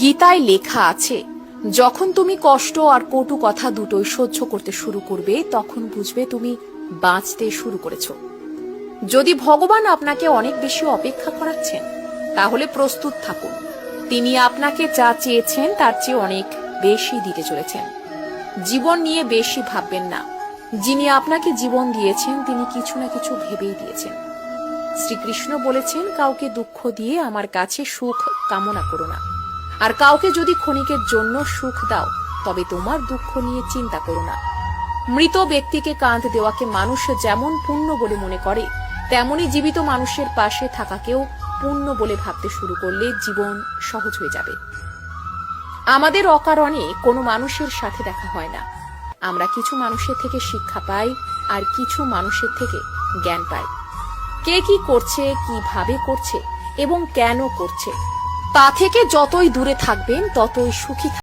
গীতায় লেখা আছে, যখন তুমি কষ্ট আর কটু কথা দুটোই সহ্য করতে শুরু করবে তখন বুঝবে তুমি বাঁচতে শুরু করেছ। যদি ভগবান আপনাকে অনেক বেশি অপেক্ষা করাচ্ছেন তাহলে প্রস্তুত থাকুন, তিনি আপনাকে যা চেয়েছেন তার চেয়ে অনেক বেশি দিতে চলেছেন। জীবন নিয়ে বেশি ভাববেন না, যিনি আপনাকে জীবন দিয়েছেন তিনি কিছু না কিছু ভেবেই দিয়েছেন। শ্রীকৃষ্ণ বলেছেন, কাউকে দুঃখ দিয়ে আমার কাছে সুখ কামনা করো না, আর কাউকে যদি ক্ষণিকের জন্য সুখ দাও তবে তোমার দুঃখ নিয়ে চিন্তা করো না। মৃত ব্যক্তিকে কাঁধ দেওয়াকে মানুষ যেমন পুণ্য বলে মনে করে, তেমনি জীবিত মানুষের পাশে থাকাকেও পুণ্য বলে ভাবতে শুরু করলে জীবন সহজ হয়ে যাবে। আমাদের অকারণে কোনো মানুষের সাথে দেখা হয় না। আমরা কিছু মানুষের থেকে শিক্ষা পাই আর কিছু মানুষের থেকে জ্ঞান পাই। কে কি করছে, কিভাবে করছে এবং কেন করছে তা থেকে যতই দূরে থাকবেন ততই সুখী থাকবেন।